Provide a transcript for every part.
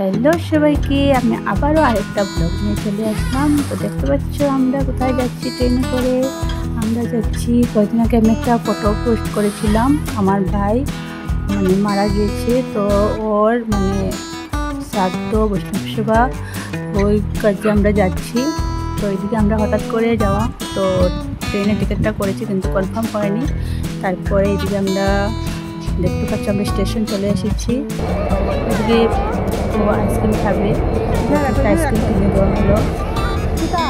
Hello সবাইকে, আমি আবারও আরেকটা ব্লগ নিয়ে চলে আসলাম। তো দেখতে পাচ্ছ আমরা কোথায় যাচ্ছি। ট্রেনে করে আমরা যাচ্ছি। কয়েকদিন আগে আমি একটা ফটো পোস্ট করেছিলাম, আমার ভাই মারা গিয়েছে, তো ওর শ্রাদ্ধ বৈষ্ণব সেবা ওই কাজে আমরা যাচ্ছি। তো এইদিকে আমরা হঠাৎ করে যাওয়া, তো ট্রেনের টিকিটটা করেছি কিন্তু কনফার্ম হয়নি। তারপরে এইদিকে আমরা দেখতে পাচ্ছি আমরা স্টেশন চলে এসেছি। এদিকে ও আইসক্রিম খাবে, আইসক্রিম কিনে দেওয়া হলো,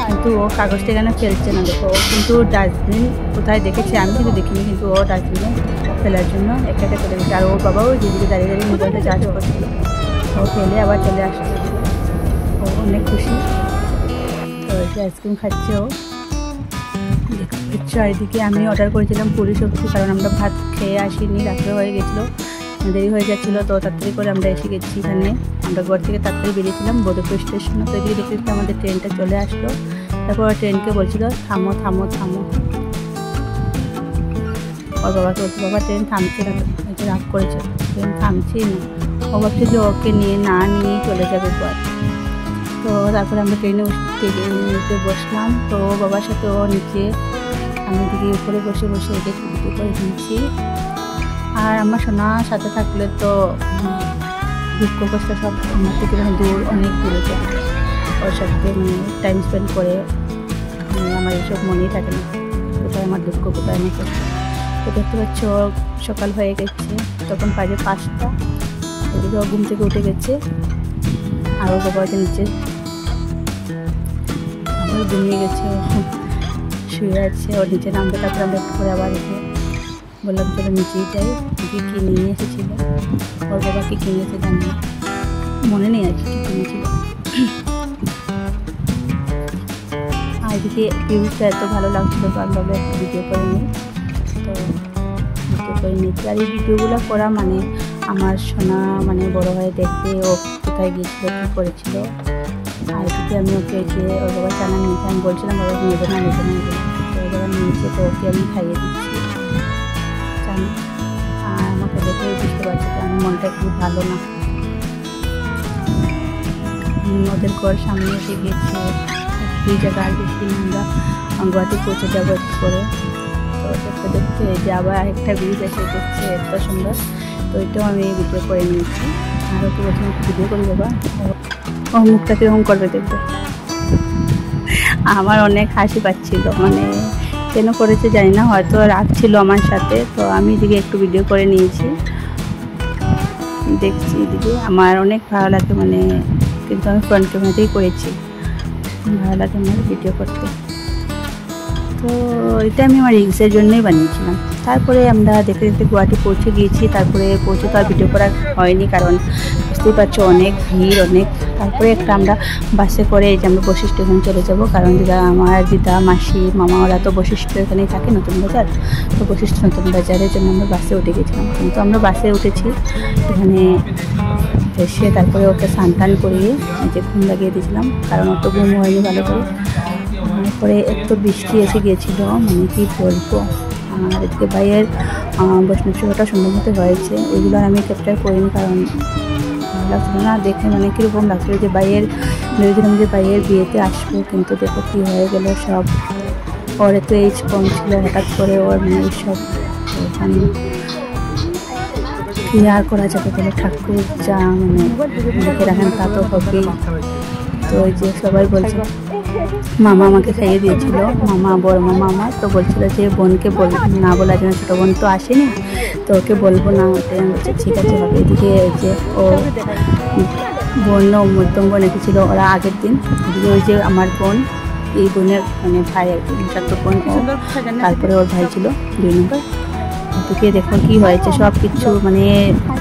কিন্তু ও কাগজটা এখানে ফেলছে না। দেখো, ও কিন্তু ডাস্টবিন কোথায় দেখেছে, আমি কিন্তু দেখিনি, কিন্তু ও ডাস্টবিনে ফেলার জন্য একটা চলে গেছে। আর ওর বাবাও যেদিকে দাঁড়িয়ে দাঁড়িয়ে মোবাইলটা চার্জ করছিল, ও ফেলে আবার চলে আসছে। ও অনেক খুশি, তো আইসক্রিম খাচ্ছে ও। দেখতে এদিকে আমি অর্ডার করেছিলাম পুরি সবজি, কারণ আমরা ভাত খেয়ে আসিনি, রাত্রে হয়ে গেছিলো, দেরি হয়ে যাচ্ছিলো। তো তাড়াতাড়ি করে আমরা এসে গেছি এখানে। আমরা ঘর থেকে তাড়াতাড়ি বেরিয়েছিলাম বদরপুর স্টেশনে। তো এদিকে দেখতে দেখতে আমাদের ট্রেনটা চলে আসলো। তারপর ট্রেনকে বলছিল থামো থামো থামো। ওর বাবাকে বলছে, বাবা ট্রেন থামছে না, রাগ করেছে, ট্রেন থামছেই না। ও ভাবছে যে ওকে নিয়ে না নিয়েই চলে যাবে পর। তো তারপরে আমরা ট্রেনে উঠতে বসলাম। তো বাবার সাথে ও নিচে, আমি দিকে উপরে বসে বসে এদের ভিডিও করে নিচ্ছি। আর আমার সোনার সাথে থাকলে তো দুঃখ কষ্ট সব আমার থেকে দূর, অনেক দূরে চলে। ওর সাথে টাইম স্পেন্ড করে আমার এইসব মনেই থাকে না, কোথায় আমার দুঃখ, কোথায় আমার কষ্ট। তো দেখতে পাচ্ছ সকাল হয়ে গেছে, তখন বাজে 5টা। এদিকে ও ঘুম থেকে উঠে গেছে, আর ওর বাবাকে নিচে আবার ঘুমিয়ে গেছে, শুয়ে আছে। ওর নিচে নামতে, তারপরে আমরা একটু করে আবার বললাম চলো নিচেই যাই। কি নিয়ে এসেছিল, ওর বাবা কি কিনেছে জানি না, মনে নেই আর কি কিনেছিল। আর এদিকে ভিউজটা এত ভালো লাগছিলো, তো আমি ভাবলাম একটু ভিডিও করে নিই। তো ভিডিও করে নিচ্ছি। আর এই ভিডিওগুলো করা আমার সোনা বড়ো হয়ে দেখবে ও কোথায় গিয়েছিলো, কী করেছিল। আর এদিকে আমি ওকে যে ওর বাবা চানা নিয়েছে, আমি বলছিলাম বাবা নেবে না নেবে না, তো ওর বাবা নিয়েছে, তো ওকে আমি খাইয়ে দিচ্ছি। আর আমাকে দেখে বুঝতে পারছি যে আমার মনটা খুব ভালো না। ওদের ঘর সামনে এসে গিয়েছে, দুই জায়গা আর বেশি আমরা গুয়াহাটি পৌঁছে যাবো একটু করে। তো দেখতে দেখতে যে আবার আরেকটা ব্রিজ এসে গেছে, এত সুন্দর। তো এটাও আমি ভিডিও করে নিয়েছি। আর ওকে বলছি ভিডিও করে দেবা, ও মুখটা কীরকম করবে দেখবে। আমার অনেক হাসি পাচ্ছিল, কেন করেছে জানি না, হয়তো রাগ ছিল আমার সাথে। তো আমি এদিকে একটু ভিডিও করে নিয়েছি, দেখছি এদিকে আমার অনেক ভালো লাগে, কিন্তু আমি ফ্রন্ট ক্যামেরাতেই করেছি, ভালো লাগে আমার ভিডিও করতে। তো এটা আমি আমার রিলসের জন্যই বানিয়েছিলাম। তারপরে আমরা দেখতে দেখতে গুয়াহাটি পৌঁছে গিয়েছি। তারপরে পৌঁছে তো আর ভিডিও করা হয়নি, কারণ বুঝতেই পারছো অনেক ভিড়, অনেক। তারপরে একটা আমরা বাসে করে এই যে আমরা বশিষ্ঠ এখানে চলে যাব, কারণ আমার দিদা মাসি মামা ওরা তো বশিষ্ঠ এখানেই থাকে, নতুন বাজার। তো বশিষ্ঠ নতুন বাজারের জন্য আমরা বাসে উঠে গেছিলাম। কিন্তু আমরা বাসে উঠেছি এখানে এসে, তারপরে ওকে স্নান করিয়ে যে ঘুম লাগিয়ে দিয়েছিলাম, কারণ অত ঘুম হয়নি ভালো করে। তারপরে একটু বৃষ্টি এসে গিয়েছিলো, কি বলবো। আর এদিকে ভাইয়ের বৈষ্ণব সেবাটা সুন্দর মতো হয়েছে, ওইগুলো আমি ক্যাপচার করিনি, কারণ ভালো লাগছিল না দেখে, কীরকম লাগছিলো যে ভেবেছিলাম যে ভাইয়ের বিয়েতে আসবো, কিন্তু দেখো কী হয়ে গেল সব। ওর তো এইজ কম ছিল, হঠাৎ করে ওর এইসব কী আর করা যাবে বলে, ঠাকুর যা দেখে রাখেন তা তো হবেই। তো ওই যে সবাই বলছে, মামা আমাকে খাইয়ে দিয়েছিল, মামা বড় মামা আমার, তো বলছিল যে বোনকে না বলার জন্য, ছোটো বোন তো আসেনি, তো ওকে বলবো না। ওকে আমি বলছি ঠিক আছে হবে। এদিকে যে ও বোন মধ্যম বোন এসেছিল ওরা আগের দিন। এদিকে ওই যে আমার বোন, এই বোনের ভাই আর কি, তো বোন ও, তারপরে ওর ভাই ছিল 2 নম্বর। এদিকে দেখো কী হয়েছে সব কিছু,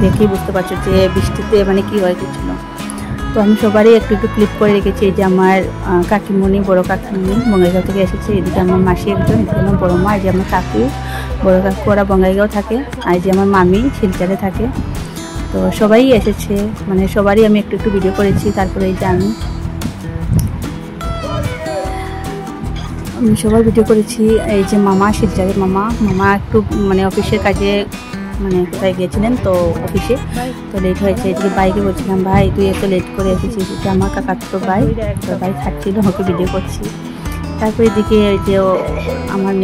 দেখেই বুঝতে পারছো যে বৃষ্টিতে কী হয়ে গেছিলো। তো আমি সবারই একটু একটু ক্লিপ করে রেখেছি। এই যে আমার কাকিমণি, বড়ো কাকিমণি বঙ্গাইগাঁও থেকে এসেছে, এদিকে আমার মাসি একজন, এদিকে আমার বড়ো মা, এই যে আমার কাকু, বড়ো কাকু ওরা বঙ্গাইগাঁও থাকে, আর যে আমার মামি শিলচরে থাকে। তো সবাই এসেছে, সবারই আমি একটু একটু ভিডিও করেছি। তারপরে এই যে আমি সবার ভিডিও করেছি। এই যে মামা শিলচরের মামা একটু অফিসের কাজে মানে কোথায় গিয়েছিলেন তো অফিসে, তো লেট হয়েছে। এদিকে বাইকে বলছিলাম ভাই তুই এত লেট করে এসেছিস, এটা আমার কাকাতো ভাই, তো ভাই খাচ্ছিল, ওকে ভিডিও করছি। তারপর এদিকে ওই যে আমার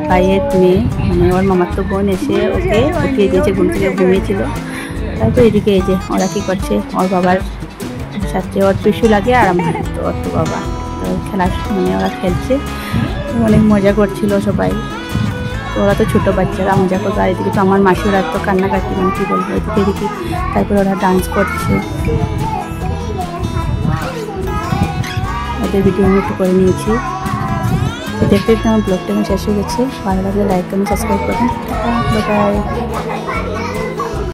ভাইয়ের মেয়ে মানে ওর মামার তো বোন এসে ওকে উঠিয়ে দিয়েছে, ঘুম থেকে ঘুমিয়েছিল। তারপর এদিকে এই যে ওরা কী করছে, ওর বাবার সাথে ওর পিছু লাগে আর আমার তো ওর তো বাবা, তো খেলা মানে ওরা খেলছে, অনেক মজা করছিল সবাই। তো ওরা তো ছোটো বাচ্চারা মজা করবে, আর এদিকে তো আমার মাসিরা তো কান্নাকাটি, মানে কী বলবো, এদিকে এদিকে তারপর ওরা ডান্স করছে। ওদের ভিডিও আমি একটু করে নিয়েছি। তো দেখতে দেখতে আমার ব্লগটা শেষ হয়ে গেছে। ভালো লাগলে লাইক কমেন্ট সাবস্ক্রাইব করুন। Bye bye.